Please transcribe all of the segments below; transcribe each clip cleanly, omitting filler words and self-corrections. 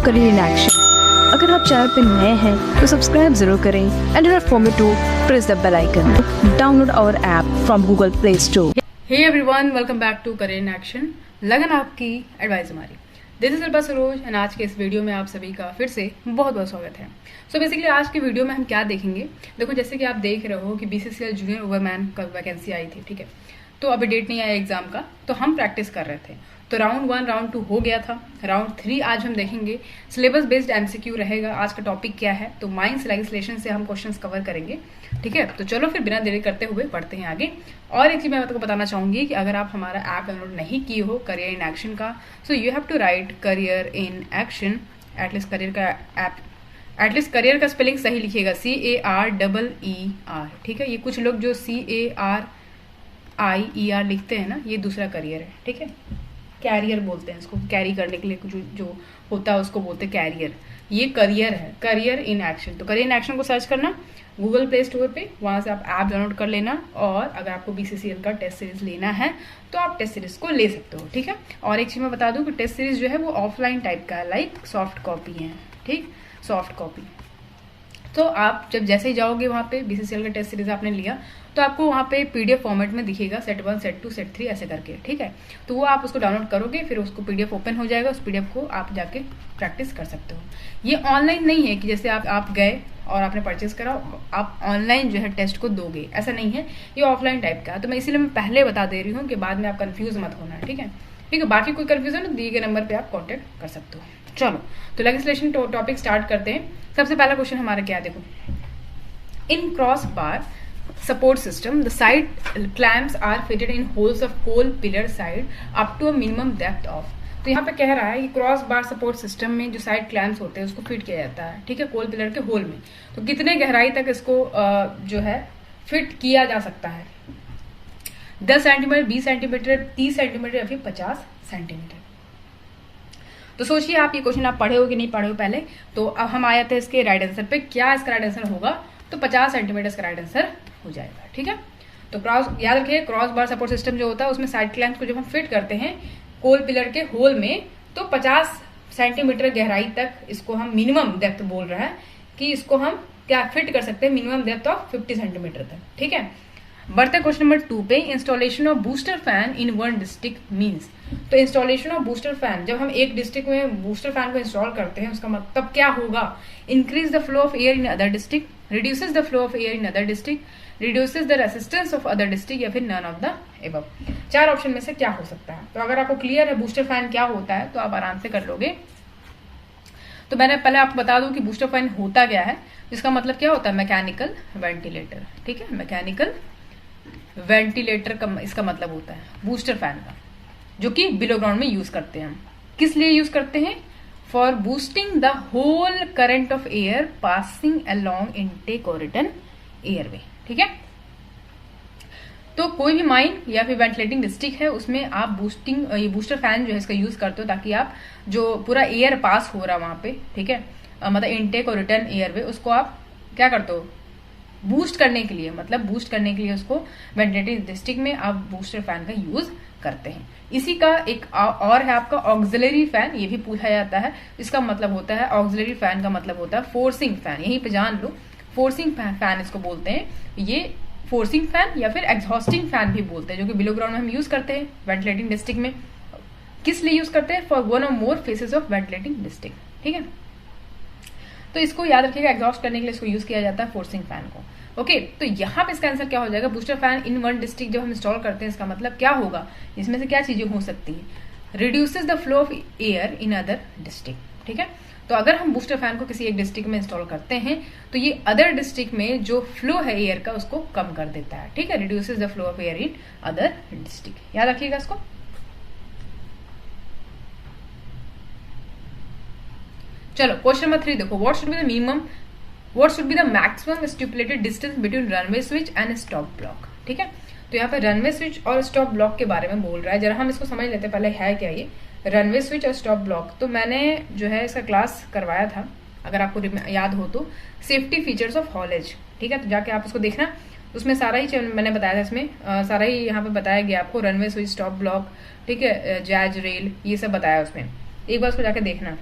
Career in action. अगर आप channel पर नए हैं तो सब्सक्राइब जरूर करें and not forget to press the bell icon. Download our app from Google Play Store. Hey everyone, welcome back to career in action. लगन आपकी, एडवाइस हमारी। This is Shilpa Saroj and आज के इस वीडियो में आप सभी का फिर से बहुत बहुत स्वागत है। सो बेसिकली आज की वीडियो में हम क्या देखेंगे, देखो जैसे कि आप देख रहे हो कि BCCL जूनियर ओवरमैन का वैकेंसी आई थी, ठीक है। तो अभी डेट नहीं आया एग्जाम का, तो हम प्रैक्टिस कर रहे थे। तो राउंड 1 राउंड 2 हो गया था। राउंड 3 आज हम देखेंगे। सिलेबस बेस्ड MCQ रहेगा। आज का टॉपिक क्या है, तो माइंस लेजिस्लेशन से हम क्वेश्चंस कवर करेंगे, ठीक है। तो चलो फिर बिना देरी करते हुए बढ़ते हैं आगे। और एक चीज मैं आपको बताना चाहूंगी कि अगर आप हमारा ऐप डाउनलोड नहीं किए हो करियर इन एक्शन का, so you have to write career in action. At least career का ऐप, एटलीस्ट करियर का स्पेलिंग सही लिखिएगा, CAREER, ठीक है। ये कुछ लोग जो CARIER लिखते हैं ना, ये दूसरा करियर है, ठीक है। कैरियर बोलते हैं इसको, कैरी करने के लिए जो होता है उसको बोलते हैं कैरियर। ये करियर है, करियर इन एक्शन। तो करियर इन एक्शन को सर्च करना गूगल प्ले स्टोर पे, वहां से आप ऐप डाउनलोड कर लेना। और अगर आपको BCCL का टेस्ट सीरीज लेना है तो आप टेस्ट सीरीज को ले सकते हो, ठीक है। और एक चीज मैं बता दूं कि टेस्ट सीरीज जो है वो ऑफलाइन टाइप का है, लाइक सॉफ्ट कॉपी है, ठीक, सॉफ्ट कॉपी। तो आप जब जैसे ही जाओगे वहां पे, BCCL का टेस्ट सीरीज आपने लिया तो आपको वहां पे PDF फॉर्मेट में दिखेगा, सेट 1 सेट 2 सेट 3 ऐसे करके, ठीक है। तो वो आप उसको डाउनलोड करोगे, फिर उसको PDF ओपन हो जाएगा, उस PDF को आप जाके प्रैक्टिस कर सकते हो। ये ऑनलाइन नहीं है कि जैसे आप गए और आपने परचेज करा, आप ऑनलाइन जो है टेस्ट को दोगे, ऐसा नहीं है। ये ऑफलाइन टाइप का है। तो मैं इसीलिए मैं पहले बता दे रही हूँ कि बाद में आप कंफ्यूज मत होना है, ठीक है। ठीक है, बाकी कोई कंफ्यूजन दिए गए नंबर पे आप कांटेक्ट कर सकते हो। चलो तो लेजिस्लेशन टॉपिक स्टार्ट करते हैं। सबसे पहला क्वेश्चन हमारा क्या है, देखो। इन cross bar support system, the side clamps are fitted in holes of coal pillar side up to a minimum depth of। तो यहाँ पे कह रहा है कि क्रॉस बार सपोर्ट सिस्टम में जो साइड क्लैम्प्स होते हैं उसको फिट किया जाता है, ठीक है, कोल पिलर के होल में। तो कितने गहराई तक इसको जो है फिट किया जा सकता है? 10 सेंटीमीटर, 20 सेंटीमीटर, 30 सेंटीमीटर या फिर 50 सेंटीमीटर। तो सोचिए आप, ये क्वेश्चन आप पढ़े हो कि नहीं पढ़े हो पहले। तो अब हम आए थे इसके राइट आंसर पे। क्या इसका राइट आंसर होगा? तो 50 सेंटीमीटर इसका राइट आंसर हो जाएगा, ठीक है। तो क्रॉस, याद रखिए, क्रॉस बार सपोर्ट सिस्टम जो होता है उसमें साइड क्लैम्प को जब हम फिट करते हैं कोल पिलर के होल में, तो 50 सेंटीमीटर गहराई तक इसको हम मिनिमम डेप्थ बोल रहा है कि इसको हम क्या फिट कर सकते हैं, मिनिमम डेप्थ ऑफ 50 सेंटीमीटर तक, ठीक है। बढ़ते क्वेश्चन नंबर 2 पे। Installation of booster fan in one district means. तो इंस्टॉलेशन ऑफ बूस्टर फैन, जब हम एक डिस्ट्रिक्ट में बूस्टर फैन को इंस्टॉल करते हैं उसका मतलब क्या होगा? Increase the flow of air in other district, reduces the flow of air in other district, reduces the resistance of other district, या फिर none of the above. 4 option में से क्या हो सकता है? तो अगर आपको क्लियर है बूस्टर फैन क्या होता है तो आप आराम से कर लोगे। तो मैंने पहले आपको बता दूं कि बूस्टर फैन होता क्या है। इसका मतलब क्या होता है? मैकेनिकल वेंटिलेटर, ठीक है। मैकेनिकल वेंटिलेटर का इसका मतलब होता है बूस्टर फैन का, जो कि बिलो ग्राउंड में यूज करते हैं हम। किस लिए यूज करते हैं? For boosting the whole current of air passing along intake और रिटर्न एयरवे, ठीक है। तो कोई भी माइन या फिर वेंटिलेटिंग डिस्ट्रिक्ट है उसमें आप बूस्टिंग, ये बूस्टर फैन जो है इसका यूज करते हो ताकि आप जो पूरा एयर पास हो रहा वहां पे, ठीक है, मतलब इनटेक और रिटर्न एयरवे, उसको आप क्या करते हो? बूस्ट करने के लिए, मतलब बूस्ट करने के लिए उसको वेंटिलेटिंग डिस्ट्रिक्ट में आप बूस्टर फैन का यूज करते हैं। इसी का एक और है आपका ऑक्सिलरी फैन, ये भी पूछा जाता है। इसका मतलब होता है, ऑक्सिलरी फैन का मतलब होता है फोर्सिंग फैन, यहीं पे जान लो, फोर्सिंग फैन इसको बोलते हैं। ये फोर्सिंग फैन या फिर एग्जॉस्टिंग फैन भी बोलते हैं, जो कि बिलो ग्राउंड में हम यूज करते हैं वेंटिलेटिंग डिस्ट्रिक्ट में। किस लिए यूज करते हैं? फॉर वन और मोर फेसेस ऑफ वेंटिलेटिंग डिस्ट्रिक्ट, ठीक है। तो इसको याद रखिएगा, एग्जॉस्ट करने के लिए इसको यूज किया जाता है फोर्सिंग फैन को। ओके, तो यहाँ पे इसका आंसर क्या हो जाएगा? Booster fan in one district जब हम इंस्टॉल करते हैं इसका मतलब क्या होगा? इसमें से क्या चीजें हो सकती है? Reduces the flow of air in other district, ठीक है। तो अगर हम बूस्टर फैन को किसी एक डिस्ट्रिक्ट में इंस्टॉल करते हैं तो ये अदर डिस्ट्रिक्ट में जो फ्लो है एयर का उसको कम कर देता है, ठीक है। Reduces the flow of air in other district, याद रखिएगा इसको। चलो क्वेश्चन नंबर 3 देखो। What should be the minimum, what should be the maximum stipulated distance between runway switch and stop block, ठीक है। तो यहाँ पे रनवे स्विच और स्टॉप ब्लॉक के बारे में बोल रहा है। जरा हम इसको समझ लेते हैं पहले, है क्या ये रनवे स्विच और स्टॉप ब्लॉक। तो मैंने जो है इसका क्लास करवाया था, अगर आपको याद हो तो, सेफ्टी फीचर्स ऑफ हॉलेज, ठीक है। तो जाके आप उसको देखना, उसमें सारा ही मैंने बताया था, इसमें सारा ही यहाँ पे बताया गया आपको, रनवे स्विच, स्टॉप ब्लॉक, ठीक है, जैज रेल, ये सब बताया उसमें। एक बार उसको जाके देखना।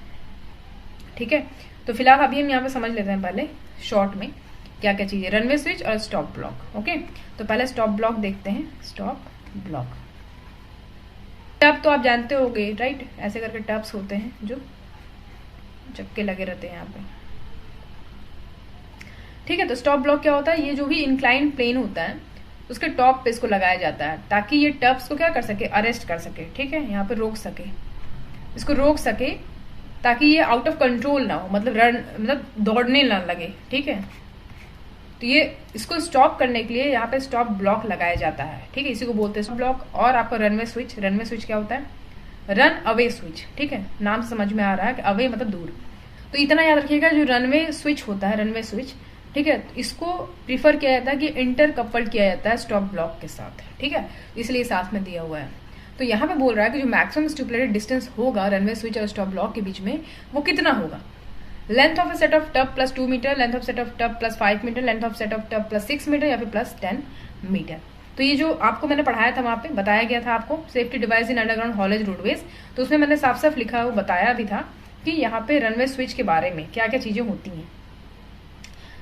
ठीक है। तो फिलहाल अभी हम यहाँ पे समझ लेते हैं पहले शॉर्ट में क्या क्या चीज़ है, रनवे स्विच और स्टॉप ब्लॉक। ओके, तो पहले स्टॉप ब्लॉक देखते हैं। स्टॉप ब्लॉक टब तो आप जानते होगे राइट, ऐसे करके टब्स होते हैं जो चक्के लगे रहते हैं यहाँ पे, ठीक है। तो स्टॉप ब्लॉक क्या होता है, ये जो भी इंक्लाइन प्लेन होता है उसके टॉप पे इसको लगाया जाता है ताकि ये टब्स को क्या कर सके, अरेस्ट कर सके, ठीक है, यहाँ पे रोक सके, इसको रोक सके ताकि ये आउट ऑफ कंट्रोल ना हो, मतलब दौड़ने ना लगे, ठीक है। तो ये इसको स्टॉप करने के लिए यहाँ पे स्टॉप ब्लॉक लगाया जाता है, ठीक है, इसी को बोलते हैं स्टॉप ब्लॉक। और आपका रनवे स्विच, रनवे स्विच क्या होता है, रन अवे स्विच, ठीक है, नाम से समझ में आ रहा है कि अवे मतलब दूर। तो इतना याद रखिएगा, जो रनवे स्विच होता है, रनवे स्विच, ठीक है, इसको प्रीफर किया जाता है कि इंटर कपल्ड किया जाता है स्टॉप ब्लॉक के साथ, ठीक है, इसलिए साथ में दिया हुआ है। तो यहाँ पे बोल रहा है कि जो मैक्सिमम स्टिपुलेटेड डिस्टेंस होगा रनवे स्विच और स्टॉप ब्लॉक के बीच में वो कितना होगा, length of a set of tub plus 2 metre, length of set of tub plus 5 metre, length of set of tub plus 6 metre या फिर प्लस 10 मीटर। तो ये जो आपको मैंने पढ़ाया था वहाँ पे बताया गया था आपको सेफ्टी डिवाइस इन अंडरग्राउंड हॉलेज रोडवेज, तो उसमें मैंने साफ साफ लिखा, वो बताया भी था कि यहाँ पे रनवे स्विच के बारे में क्या क्या चीजें होती हैं।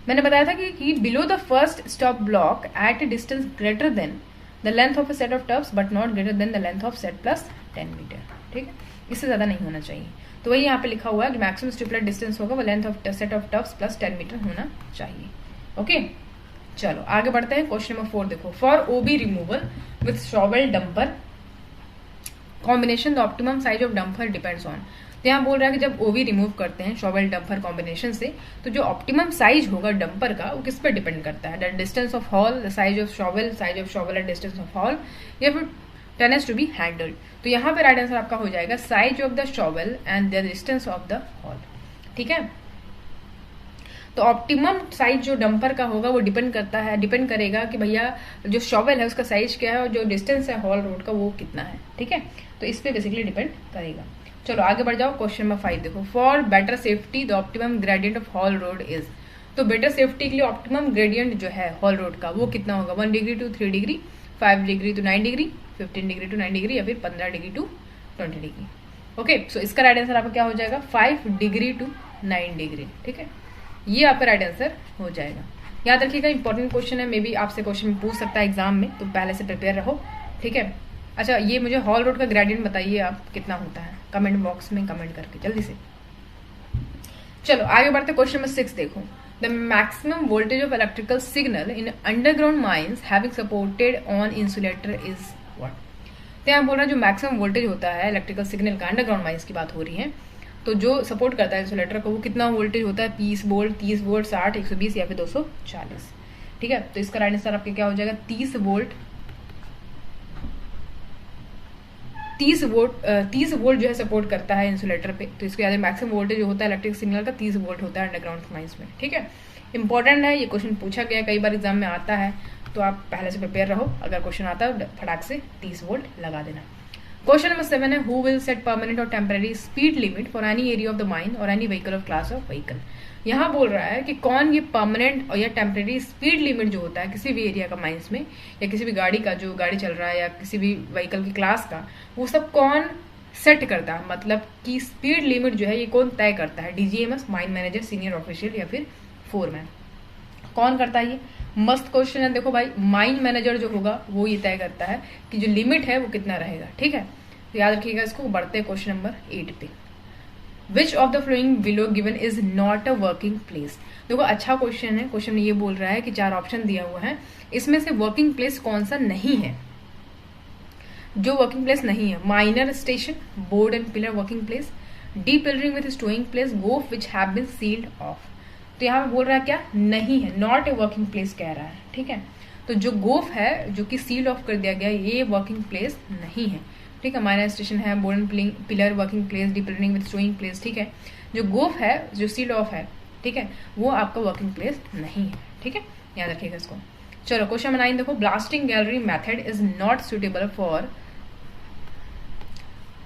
मैंने बताया था कि below the first stop block at a distance greater than the length of a set of tubs but not greater than the length of set plus 10 metre, ठीक है, इससे ज्यादा नहीं होना चाहिए। तो वही यहाँ पे लिखा हुआ है कि मैक्सिमम स्टिपुलेटेड डिस्टेंस होगा वो length of set of tubs plus 10 metre होना चाहिए। ओके, चलो आगे बढ़ते हैं। क्वेश्चन नंबर 4 देखो, for OB removal with shovel dumper combination the optimum size of dumper depends on. तो यहाँ बोल रहा है कि जब ओवी रिमूव करते हैं शॉवेल डंपर कॉम्बिनेशन से तो जो ऑप्टिमम साइज होगा डंपर का वो किस पर डिपेंड करता है, the distance of hall, the size of shovel and distance of hall, या फिर टेनेस टू बी हैंडल्ड। तो यहाँ पे राइट आंसर आपका हो जाएगा size of the shovel and the distance of the hall, ठीक है। तो ऑप्टिमम साइज जो डंपर का होगा वो डिपेंड करेगा कि भैया जो शॉवेल है उसका साइज क्या है और जो डिस्टेंस है हॉल रोड का वो कितना है, ठीक है। तो इस पे बेसिकली डिपेंड करेगा। चलो आगे बढ़ जाओ। क्वेश्चन नंबर 5 देखो, for better safety the optimum gradient of hall road is. तो बेटर सेफ्टी के लिए ऑप्टिमम ग्रेडियंट जो है हॉल रोड का वो कितना होगा, 1 degree to 3 degree, 5 degree to 9 degree, 15 degree to 9 degree या फिर 15 degree to 20 degree. Okay, so इसका राइट आंसर आपका क्या हो जाएगा, 5 डिग्री टू 9 डिग्री, ठीक है, ये आपका राइट आंसर हो जाएगा। याद रखिएगा, इंपॉर्टेंट क्वेश्चन है, मे बी आपसे क्वेश्चन पूछ सकता है एग्जाम में, तो पहले से प्रिपेयर रहो, ठीक है। अच्छा, ये मुझे हॉल रोड का ग्रेडियंट बताइए आप कितना होता है, कमेंट बॉक्स में कमेंट करके जल्दी से। चलो आगे बढ़ते, क्वेश्चन नंबर 6 देखो, the maximum voltage of electrical signal in underground mines having supported on insulator is what. तो यहाँ बोल रहा है जो मैक्सिमम वोल्टेज होता है इलेक्ट्रिकल सिग्नल का, अंडरग्राउंड माइंस की बात हो रही है, तो जो सपोर्ट करता है इंसुलेटर को वो कितना वोल्टेज होता है, 20 वोल्ट, 30 वोल्ट, 60, 120 या फिर 240, ठीक है। तो इसका राइट आंसर आपके क्या हो जाएगा, 30 वोल्ट जो है सपोर्ट करता है इंसुलेटर पे। तो इसके मैक्सिमम वोल्टेज जो होता है इलेक्ट्रिक सिग्नल का 30 वोल्ट होता है अंडरग्राउंड माइंस में, ठीक है। इंपॉर्टेंट है, ये क्वेश्चन पूछा गया कई बार एग्जाम में आता है, तो आप पहले से प्रिपेयर रहो, अगर क्वेश्चन आता है फटाक से 30 वोल्ट लगा देना। क्वेश्चन नंबर 7 है, who will set permanent or temporary speed limit for any area of the mine or any vehicle of class of vehicle. यहाँ बोल रहा है कि कौन ये परमानेंट और या टेम्पररी स्पीड लिमिट जो होता है किसी भी एरिया का माइंस में या किसी भी गाड़ी का, जो गाड़ी चल रहा है या किसी भी व्हीकल की क्लास का, वो सब कौन सेट करता है, मतलब कि स्पीड लिमिट जो है ये कौन तय करता है, DGMS, mine manager, senior official या फिर फोरमैन, कौन करता है ये। मस्त क्वेश्चन है, देखो भाई, माइन मैनेजर जो होगा वो ये तय करता है कि जो लिमिट है वो कितना रहेगा, ठीक है। तो याद रखिएगा इसको। बढ़ते क्वेश्चन नंबर 8 पे, which of the flowing below given is not a working place. देखो अच्छा क्वेश्चन है, क्वेश्चन ये बोल रहा है कि 4 ऑप्शन दिया हुआ है, इसमें से वर्किंग प्लेस कौन सा नहीं है, जो वर्किंग प्लेस नहीं है, minor station, board and pillar working place, depillaring with stowing place, goaf which have been sealed off. तो यहाँ पे बोल रहा है क्या, नहीं है, नॉट ए वर्किंग प्लेस कह रहा है, ठीक है। तो जो गोफ है जो कि सील्ड ऑफ कर दिया गया, ये वर्किंग प्लेस नहीं है, ठीक है। माइनर स्टेशन है, board and pillar working place, depillaring with stowing place, ठीक है। जो गोफ है जो सील्ड ऑफ है, ठीक है, वो आपका वर्किंग प्लेस नहीं है, ठीक है, याद रखिएगा इसको। चलो क्वेश्चन नंबर 9 देखो, blasting gallery method is not suitable for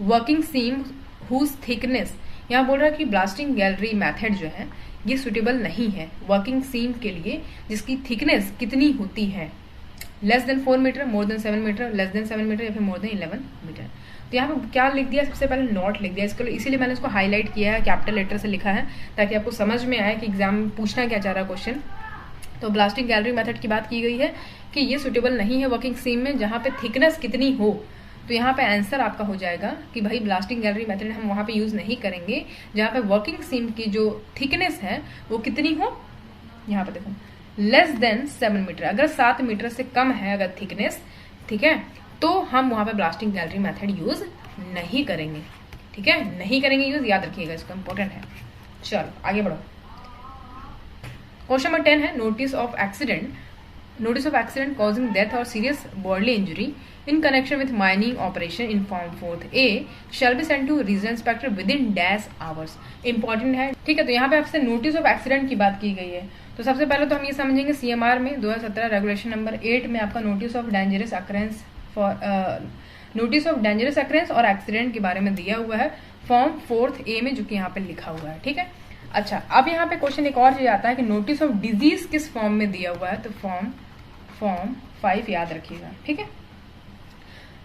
working seam whose thickness. यहाँ बोल रहा है कि ब्लास्टिंग गैलरी मेथड जो है ये सुटेबल नहीं है वर्किंग सीम के लिए जिसकी थिकनेस कितनी होती है, less than 4 metre, more than 7 metre, less than 7 metre या फिर मोर देन 11 मीटर। तो यहाँ पे क्या लिख दिया, सबसे पहले नॉट लिख दिया, इसको इसीलिए मैंने इसको हाईलाइट किया है, कैपिटल लेटर से लिखा है, ताकि आपको समझ में आए कि एग्जाम में पूछना क्या चाह रहा है क्वेश्चन। तो ब्लास्टिंग गैलरी मेथड की बात की गई है कि ये सुटेबल नहीं है वर्किंग सीम में जहाँ पे थिकनेस कितनी हो। तो यहाँ पे आंसर आपका हो जाएगा कि भाई ब्लास्टिंग गैलरी मेथड हम वहाँ पे यूज़ नहीं करेंगे जहाँ पे वर्किंग सीम की जो थिकनेस है वो कितनी हो। यहाँ पे देखो लेस देन 7 मीटर, अगर 7 मीटर से कम है अगर थिकनेस, ठीक है, तो हम वहाँ पे ब्लास्टिंग गैलरी मेथड यूज़ नहीं करेंगे, ठीक है, नहीं करेंगे यूज़, याद रखिएगा, इसको इंपॉर्टेंट है। चलो आगे बढ़ो। क्वेश्चन नंबर 10 है notice of accident causing death or serious bodily injury in connection with mining operation in form 4A shall be sent to regional inspector within dash hours। Important है, ठीक है। तो यहाँ पे आपसे नोटिस ऑफ एक्सीडेंट की बात की गई है। तो सबसे पहले तो हम ये समझेंगे CMR में 2017 रेगुलेशन नंबर 8 में आपका नोटिस ऑफ डेंजरस अक्रेंस और एक्सीडेंट के बारे में दिया हुआ है फॉर्म 4A में, जो कि यहाँ पे लिखा हुआ है, ठीक है। अच्छा, अब यहाँ पे क्वेश्चन एक और चीज आता है कि नोटिस ऑफ डिजीज किस फॉर्म में दिया हुआ है, तो फॉर्म 5 याद रखिएगा, ठीक है।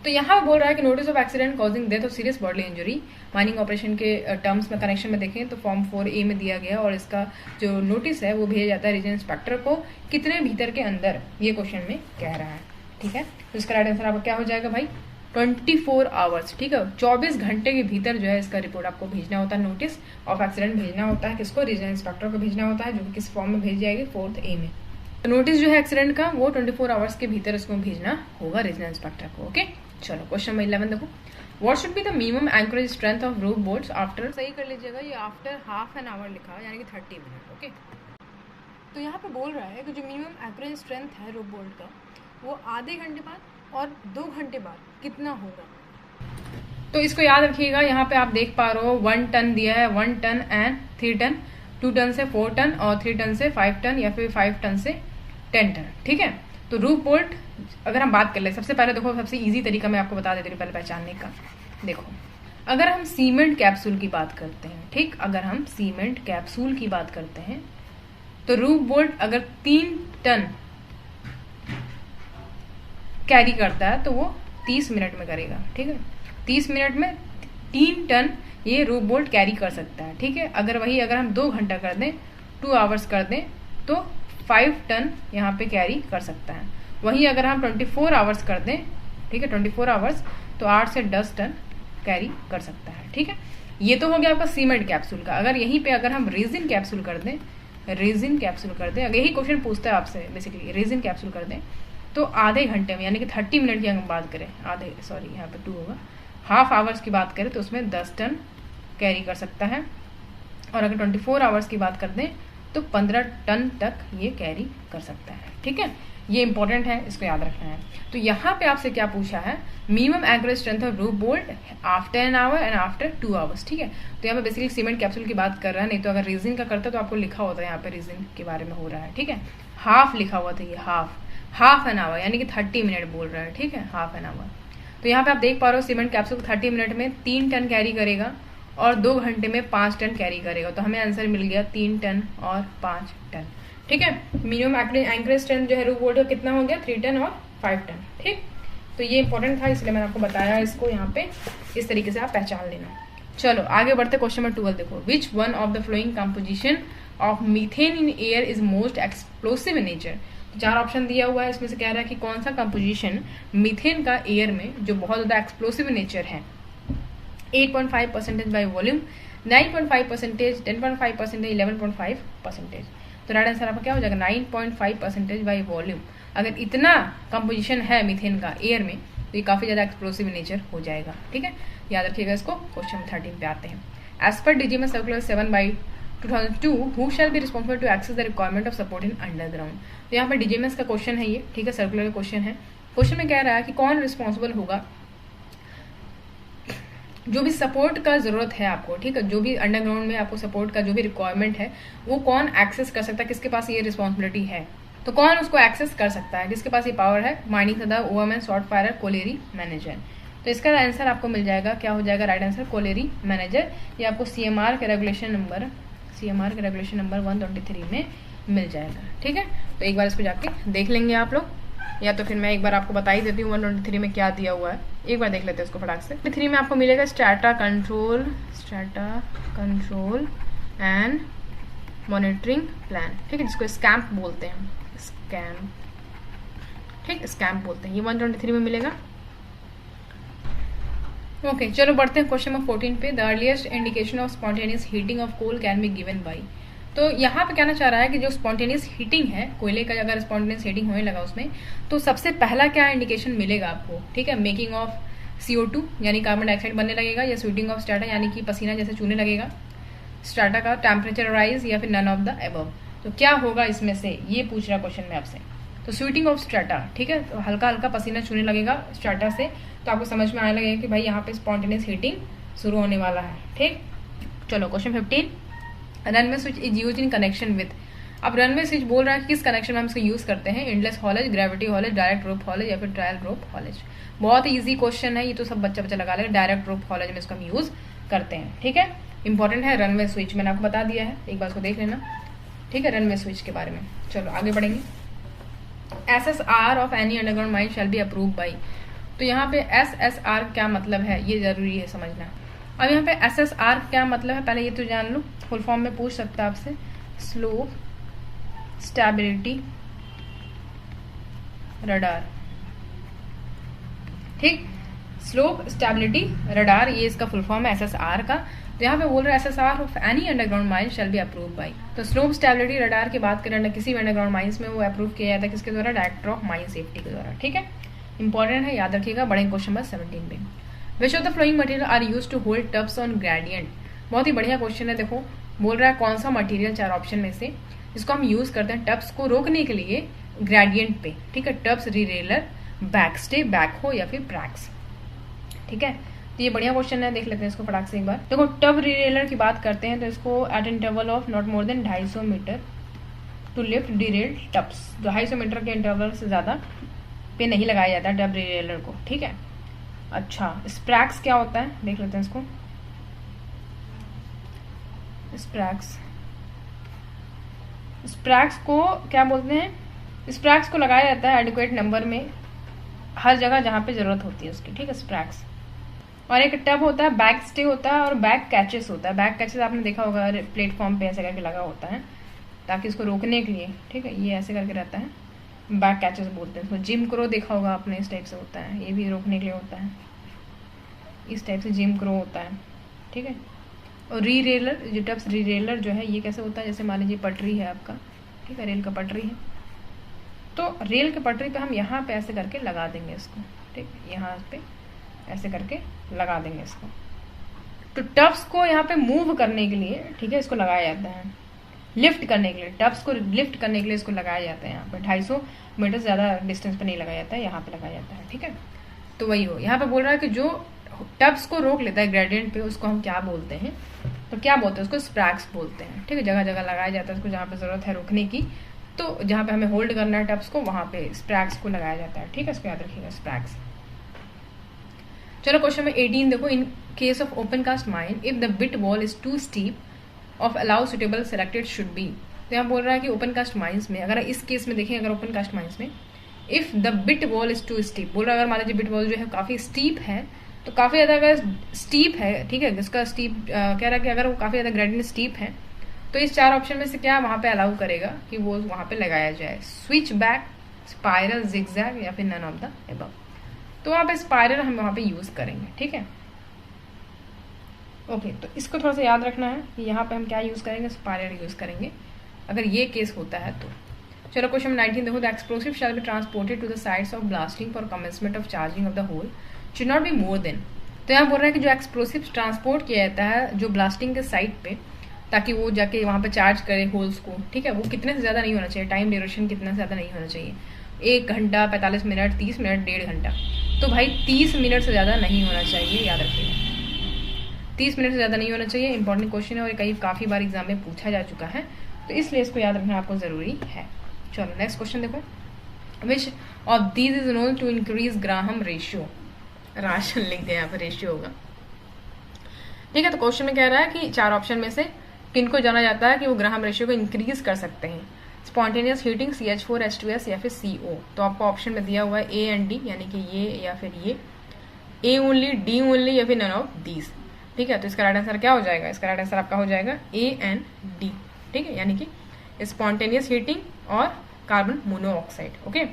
तो यहाँ बोल रहा है कि notice of accident causing death or serious bodily injury mining operation के टर्म्स में कनेक्शन में देखें तो फॉर्म 4A में दिया गया, और इसका जो नोटिस है वो भेजा जाता है रीजनल इंस्पेक्टर को कितने भीतर के अंदर, ये क्वेश्चन में कह रहा है, ठीक है। तो इसका राइट आंसर आपका क्या हो जाएगा भाई, 24 आवर्स, ठीक है, 24 घंटे के भीतर जो है इसका रिपोर्ट आपको भेजना होता है, नोटिस ऑफ एक्सीडेंट भेजना होता है, किसको, रीजनल इंस्पेक्टर को भेजना होता है, जो कि किस फॉर्म में भेज जाएगी, 4A में। तो नोटिस जो है एक्सीडेंट का वो 24 आवर्स के भीतर इसको भेजना होगा रीजनल इंस्पेक्टर को, ओके। चलो क्वेश्चन नंबर 11 देखो, what should be the minimum anchorage strength of roof bolts after, सही कर लीजिएगा, ये आफ्टर हाफ एन आवर लिखा है, यानी कि 30 मिनट, ओके। तो यहाँ पे बोल रहा है कि जो मिनिमम एंकरेज स्ट्रेंथ है रूफ बोल्ट का वो आधे घंटे बाद और 2 घंटे बाद कितना होगा। तो इसको याद रखिएगा, यहाँ पे आप देख पा रहे हो 1 टन दिया है, 1 टन एंड 3 टन, 2 टन से 4 टन और 3 टन से 5 टन या फिर 5 टन से 10 टन, ठीक है। तो रूफ बोल्ट अगर हम बात कर ले, सबसे पहले देखो, सबसे इजी तरीका मैं आपको बता देती हूँ पहले पहचानने का। देखो, अगर हम सीमेंट कैप्सूल की बात करते हैं, ठीक, अगर हम सीमेंट कैप्सूल की बात करते हैं तो रूफ बोल्ट अगर 3 टन कैरी करता है तो वो 30 मिनट में करेगा, ठीक है। 30 मिनट में 3 टन ये रूफ बोल्ट कैरी कर सकता है, ठीक है। अगर हम 2 घंटा कर दें, 2 आवर्स कर दें, तो 5 टन यहाँ पे कैरी कर सकता है। वहीं अगर हम 24 आवर्स कर दें, ठीक है, 24 आवर्स, तो 8 से 10 टन कैरी कर सकता है, ठीक है। ये तो हो गया आपका सीमेंट कैप्सूल का। अगर यहीं पे अगर हम रेजिन कैप्सूल कर दें, अगर यही क्वेश्चन पूछता है आपसे बेसिकली, रेजिन कैप्सूल कर दें तो आधे घंटे में, यानी कि 30 मिनट की अगर बात करें, यहाँ पे 2 होगा, हाफ आवर्स की बात करें तो उसमें 10 टन कैरी कर सकता है, और अगर 24 आवर्स की बात कर दें तो 15 टन तक ये कैरी कर सकता है, ठीक है। ये इंपॉर्टेंट है, इसको याद रखना है। तो यहाँ पे आपसे क्या पूछा है, minimum anchorage strength of roof bolt after an hour and after 2 hours, ठीक है। तो यहाँ पे बेसिकली सीमेंट कैप्सूल की बात कर रहा है, नहीं तो अगर रेजिन का करता तो आपको लिखा होता है यहाँ पे रेजिन के बारे में हो रहा है, ठीक है। हाफ लिखा हुआ था, ये हाफ एन आवर, यानी कि 30 मिनट बोल रहा है, ठीक है, हाफ एन आवर। तो यहाँ पे आप देख पा रहे हो सीमेंट कैप्सूल 30 मिनट में 3 टन कैरी करेगा और 2 घंटे में 5 टन कैरी करेगा। तो हमें आंसर मिल गया 3 टन और 5 टन, ठीक है। मिनिमम एंकरेज स्ट्रेंथ जो है रूफ बोल्ट का कितना हो गया, 3 टन और 5 टन, ठीक। तो ये इंपॉर्टेंट था, इसलिए मैंने आपको बताया इसको यहाँ पे इस तरीके से आप पहचान लेना। चलो आगे बढ़ते, क्वेश्चन नंबर 12 देखो, which one of the flowing composition of methane in air is most explosive in nature. 4 option दिया हुआ है, इसमें से कह रहा है कि कौन सा कंपोजिशन मीथेन का एयर में जो बहुत ज्यादा एक्सप्लोसिव इन नेचर है। 8.5% बाई वॉल्यूम, 9.5%, 10.5%, 11.5%। तो राइट आंसर आपका क्या हो जाएगा, 9.5% बाई वॉल्यूम। अगर इतना कंपोजिशन है मीथेन का एयर में तो ये काफी ज्यादा एक्सप्लोसिव इन नेचर हो जाएगा, ठीक है, याद रखिएगा इसको। क्वेश्चन 13 पे आते हैं। एज पर DGMS circular 7/2002 who shall be responsible to access the requirement of support in underground. तो यहाँ पर डीजीएमएस का क्वेश्चन है ये, ठीक है, सर्कुलर का क्वेश्चन है। क्वेश्चन में कह रहा है कि कौन रिस्पॉन्सिबल होगा, जो भी सपोर्ट का जरूरत है आपको, ठीक है, जो भी अंडरग्राउंड में आपको सपोर्ट का जो भी रिक्वायरमेंट है वो कौन एक्सेस कर सकता है, किसके पास ये रिस्पॉन्सिबिलिटी है, तो कौन उसको एक्सेस कर सकता है, किसके पास ये पावर है, mining sirdar, overman, shot firer, colliery manager. तो इसका आंसर आपको मिल जाएगा, क्या हो जाएगा राइट आंसर, कोलेरी मैनेजर। ये आपको सीएमआर के रेगुलेशन नंबर 123 में मिल जाएगा, ठीक है। तो एक बार इसको जाके देख लेंगे आप लोग। या तो फिर मैं एक बार आपको बता ही देती हूँ 123 में क्या दिया हुआ है, एक बार देख लेते हैं उसको फटाक से। 3 में आपको मिलेगा strata control and monitoring plan, ठीक है, जिसको स्कैम्प बोलते हैं, स्कैम्प बोलते हैं, ये 123 में मिलेगा। ओके, चलो बढ़ते हैं क्वेश्चन नंबर 14 पे। The earliest indication of spontaneous heating of coal can be given by. तो यहाँ पे कहना चाह रहा है कि जो स्पॉन्टेनियस हीटिंग है कोयले का, अगर स्पॉन्टेनियस हीटिंग होने लगा उसमें, तो सबसे पहला क्या इंडिकेशन मिलेगा आपको, ठीक है, मेकिंग ऑफ CO2 यानी कार्बन डाइऑक्साइड बनने लगेगा, या स्वीटिंग ऑफ स्ट्रैटा यानी कि पसीना जैसे चूने लगेगा, स्ट्रैटा का टेम्परेचर राइज, या फिर नन ऑफ द अबव। तो क्या होगा इसमें से, ये पूछ रहा क्वेश्चन में आपसे। तो स्वीटिंग ऑफ स्ट्रैटा, ठीक है, तो हल्का हल्का पसीना छूने लगेगा स्ट्रैटा से, तो आपको समझ में आने लगेगा कि भाई यहाँ पे स्पॉन्टेनियस हीटिंग शुरू होने वाला है, ठीक। चलो question 15, runway switch is use in connection with. अब रनवे स्विच बोल रहा है कि किस कनेक्शन में हम इसको यूज करते हैं, endless haulage, gravity haulage, direct रोप हॉलेज, या फिर ट्रायल रोप हॉलेज। बहुत ईजी क्वेश्चन है, ये तो सब बच्चा लगा लेगा। डायरेक्ट रोप हॉलेज में इसको हम यूज करते हैं, ठीक है। इंपॉर्टेंट है रनवे स्विच, मैंने आपको बता दिया है, एक बार उसको देख लेना, ठीक है, रनवे स्विच के बारे में। चलो आगे बढ़ेंगे। SSR of any underground mine shall be approve by. तो यहाँ पे SSR क्या मतलब है, ये जरूरी है समझना। अब यहाँ पे SSR क्या मतलब है, पहले ये तो जान लो, फुल फॉर्म में पूछ सकता है आपसे, स्लोप स्टेबिलिटी रडार, ठीक, स्लोप स्टेबिलिटी रडार, ये इसका फुल फॉर्म है SSR का। तो यहाँ पे बोल रहा है SSR of any underground mine shall be approve by. तो स्लोप स्टेबिलिटी रडार की बात करें, किसी भी अंडरग्राउंड माइंस में वो अप्रूव किया जाता है किसके द्वारा, डायरेक्टर ऑफ माइन सेफ्टी के द्वारा, ठीक है। इंपॉर्टेंट है, याद रखिएगा। बड़े क्वेश्चन नंबर 17 पे, which of the following material are use to hold tubs on gradient. बहुत ही बढ़िया क्वेश्चन है, देखो बोल रहा है कौन सा मटेरियल, 4 ऑप्शन में से, जिसको हम यूज करते हैं टब्स को रोकने के लिए ग्रेडियंट पे, ठीक है, टब्स, रीरेलर, बैकस्टे, बैकहो, या फिर ब्रैक्स, ठीक है। तो ये बढ़िया क्वेश्चन है, देख लेते हैं इसको फटाक से एक बार। देखो टब रीरेलर की बात करते हैं तो इसको at interval of not more than 250 metre to lift derailed tubs. 250 metre के इंटरवल से ज्यादा पे नहीं लगाया जाता टब रीरेलर को, ठीक है। अच्छा, स्प्रैक्स क्या होता है, देख लेते हैं इसको। स्प्रैक्स को क्या बोलते हैं, स्प्रैक्स को लगाया जाता है एडिक्वेट नंबर में हर जगह जहां पे जरूरत होती है उसकी, ठीक है, स्प्रैक्स। और एक टब होता है, बैक स्टे होता है, और बैक कैचेस होता है। बैक कैचेस आपने देखा होगा प्लेटफॉर्म पे ऐसे करके लगा होता है ताकि इसको रोकने के लिए, ठीक है, ये ऐसे करके रहता है, बैक कैचेस बोलते हैं इसको। जिम क्रो देखा होगा आपने, इस टाइप से होता है, ये भी रोकने के लिए होता है, इस टाइप से जिम क्रो होता है, ठीक है। और रीरेलर, जो टब्स रीरेलर जो है, ये कैसे होता है, जैसे मान लीजिए पटरी है आपका, ठीक है, रेल का पटरी है, तो रेल के पटरी पे हम यहाँ पे ऐसे करके लगा देंगे इसको, ठीक, यहाँ पे ऐसे करके लगा देंगे इसको। तो टब्स को यहाँ पे मूव करने के लिए, ठीक है, इसको लगाया जाता है, लिफ्ट करने के लिए, टब्स को लिफ्ट करने के लिए इसको लगाया जाता है यहाँ पे। 250 मीटर से ज्यादा डिस्टेंस पे नहीं लगाया जाता है, यहाँ पे लगाया जाता है, ठीक है। तो वही हो, यहाँ पे बोल रहा है कि जो टब्स को रोक लेता है ग्रेडियंट पे, उसको हम क्या बोलते हैं, तो क्या बोलते हैं उसको, स्प्रैक्स बोलते हैं, ठीक है। जगह जगह लगाया जाता है उसको, जहाँ पे जरूरत है रोकने की, तो जहाँ पे हमें होल्ड करना है टब्स को, वहां पे स्प्रैक्स को लगाया जाता है, ठीक है, इसको याद रखिएगा, स्प्रैक्स। चलो क्वेश्चन में 18 देखो। In case of open cast mine, if the pit wall is too steep of allow suitable selected should be. तो यहाँ बोल रहा है कि ओपन कास्ट माइंस में, अगर इस केस में देखें, अगर ओपन कास्ट माइंस में if the pit wall is too steep, बोल रहा है अगर मान लीजिए बिट वॉल जो है काफी स्टीप है, तो काफी ज्यादा अगर स्टीप है, ठीक है, इसका स्टीप कह रहा है कि अगर वो काफी ज्यादा ग्रेडियंट स्टीप है, तो इस 4 ऑप्शन में से क्या वहां पे अलाउ करेगा कि वो वहां पे लगाया जाए, स्विच बैक, स्पाइरल, जिगजैग, या फिर नन ऑफ द अबव। तो वहां पे स्पाइरल हम वहां पे यूज करेंगे, ठीक है। ओके, तो इसको थोड़ा सा याद रखना है कि यहाँ पे हम क्या यूज करेंगे, स्पाइरल यूज करेंगे अगर ये केस होता है तो। चलो क्वेश्चन 19 देखो। The explosive shall be transported to the sites of blasting for commencement of charging of the hole should not be more than. तो यहाँ बोल रहा है कि जो एक्सप्लोसिव ट्रांसपोर्ट किया जाता है जो ब्लास्टिंग के साइट पे, ताकि वो जाके वहां पे चार्ज करे होल्स को, ठीक है, वो कितने से ज्यादा नहीं होना चाहिए, टाइम ड्यूरेशन कितना से ज्यादा नहीं होना चाहिए, 1 घंटा, 45 मिनट, 30 मिनट, 1.5 घंटा। तो भाई 30 मिनट से ज्यादा नहीं होना चाहिए, याद रखिएगा, 30 मिनट से ज्यादा नहीं होना चाहिए। इंपॉर्टेंट क्वेश्चन है और काफी बार एग्जाम में पूछा जा चुका है, तो इसलिए इसको याद रखना आपको जरूरी है। चलो नेक्स्ट क्वेश्चन देखो। Which of these is known to increase Graham ratio. Ration लिख दिया, यहाँ पे रेशियो होगा, ठीक है। तो क्वेश्चन में कह रहा है कि 4 ऑप्शन में से किनको जाना जाता है कि वो ग्राहम रेशियो को इंक्रीज कर सकते हैं। स्पॉन्टेनियस हीटिंग CH4H2S या फिर CO। तो आपको ऑप्शन में दिया हुआ है A एंड D, यानी कि ये या फिर ये, A ओनली, D ओनली या फिर नन ऑफ दीज। ठीक है, तो इसका राइट आंसर क्या हो जाएगा? इसका राइट आंसर आपका हो जाएगा A एंड D। ठीक है, यानी कि स्पॉन्टेनियस हीटिंग और कार्बन मोनोऑक्साइड। ओके,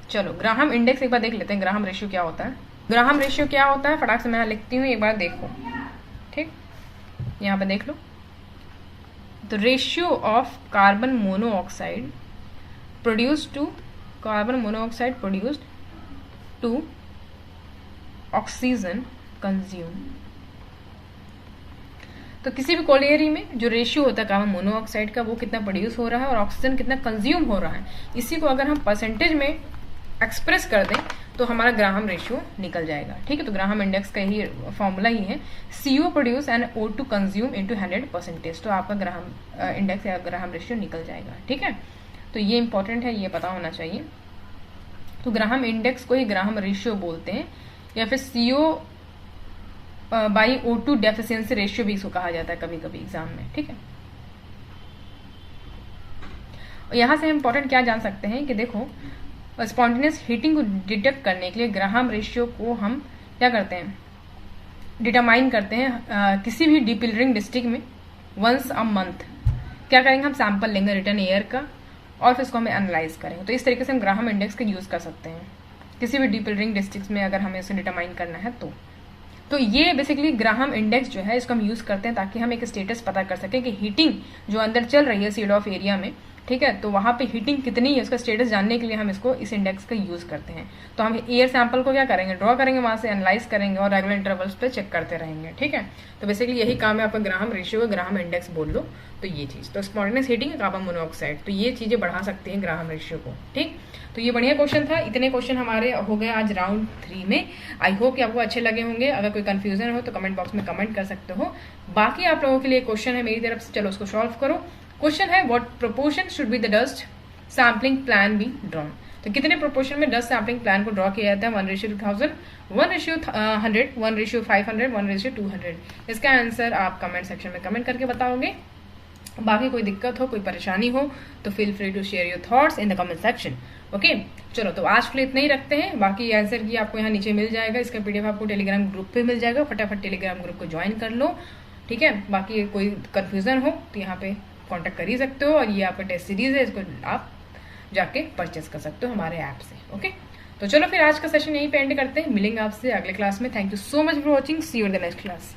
चलो ग्राहम इंडेक्स एक बार देख लेते हैं। ग्राहम रेशियो क्या होता है? ग्राहम रेशियो क्या होता है? फटाक से मैं लिखती हूँ, एक बार देखो। ठीक, यहाँ पे देख लो। The ratio of carbon monoxide produced to oxygen consume. तो किसी भी कोलियरी में जो रेशियो होता है कार्बन मोनोऑक्साइड का, वो कितना प्रोड्यूस हो रहा है और ऑक्सीजन कितना कंज्यूम हो रहा है, इसी को अगर हम परसेंटेज में एक्सप्रेस कर दें तो हमारा ग्राहम रेशियो निकल जाएगा। ठीक है, तो ग्राहम इंडेक्स का ही फॉर्मूला ही है CO produce and O2 consume into 100%। तो आपका ग्राहम इंडेक्स या ग्राहम रेशियो निकल जाएगा। ठीक है, तो ये इंपॉर्टेंट है, ये पता होना चाहिए। तो ग्राहम इंडेक्स को ही ग्राहम रेशियो बोलते हैं, या फिर CO by O2 deficiency ratio भी इसको कहा जाता है कभी कभी एग्जाम में। ठीक है, और यहां से हम इंपॉर्टेंट क्या जान सकते हैं कि देखो, स्पॉन्टेनियस हीटिंग को डिटेक्ट करने के लिए ग्राहम रेशियो को हम क्या करते हैं, डिटरमाइन करते हैं किसी भी डिपिलरिंग डिस्ट्रिक्ट में वंस अ मंथ। क्या करेंगे, हम सैंपल लेंगे रिटर्न एयर का और फिर इसको हमें एनालाइज करेंगे। तो इस तरीके से हम ग्राहम इंडेक्स का यूज कर सकते हैं किसी भी डिपिलरिंग डिस्ट्रिक्ट में अगर हमें इसे डिटरमाइन करना है तो ये बेसिकली ग्राहम इंडेक्स जो है इसको हम यूज करते हैं ताकि हम एक स्टेटस पता कर सकें कि हीटिंग जो अंदर चल रही है सीड ऑफ एरिया में, ठीक है, तो वहां पे हीटिंग कितनी है उसका स्टेटस जानने के लिए हम इसको इस इंडेक्स का यूज करते हैं। तो हम एयर सैंपल को क्या करेंगे, ड्रॉ करेंगे, वहां से एनालाइज करेंगे और रेगुलर इंटरवल्स पे चेक करते रहेंगे। ठीक है, तो बेसिकली यही काम है आपका ग्राहम रेशियो का, ग्राहम इंडेक्स बोल लो तो ये चीज। तो स्पॉन्टेनियस हीटिंग, कार्बन मोनोऑक्साइड, तो ये चीजें बढ़ा सकती हैं ग्राहम रेशियो को। ठीक, तो ये बढ़िया क्वेश्चन था। इतने क्वेश्चन हमारे हो गए आज राउंड 3 में। आई होप कि आपको अच्छे लगे होंगे। अगर कोई कंफ्यूजन हो तो कमेंट बॉक्स में कमेंट कर सकते हो। बाकी आप लोगों के लिए क्वेश्चन है मेरी तरफ से, चलो उसको सॉल्व करो। क्वेश्चन है what proportion should be the dust sampling plan be drawn. तो कितने प्रोपोर्शन में डस्ट सैम्पलिंग प्लान को ड्रॉ किया जाता है? 1:1000, 1:100, 1:500, 1:200। इसका आंसर आप कमेंट सेक्शन में कमेंट करके बताओगे। बाकी कोई दिक्कत हो, कोई परेशानी हो तो feel free to share your thoughts in the comment section. Okay, चलो तो आज के लिए इतना ही रखते हैं। बाकी आंसर की आपको यहाँ नीचे मिल जाएगा, इसका PDF आपको टेलीग्राम ग्रुप पे मिल जाएगा। फटाफट टेलीग्राम ग्रुप को ज्वाइन कर लो। ठीक है, बाकी कोई कंफ्यूजन हो तो यहाँ पे कांटेक्ट कर ही सकते हो। और ये आपका टेस्ट सीरीज है, इसको आप जाके परचेस कर सकते हो हमारे ऐप से। ओके, तो चलो फिर आज का सेशन यहीं पे एंड करते हैं। मिलेंगे आपसे अगले क्लास में। Thank you so much for watching. See you in the next class.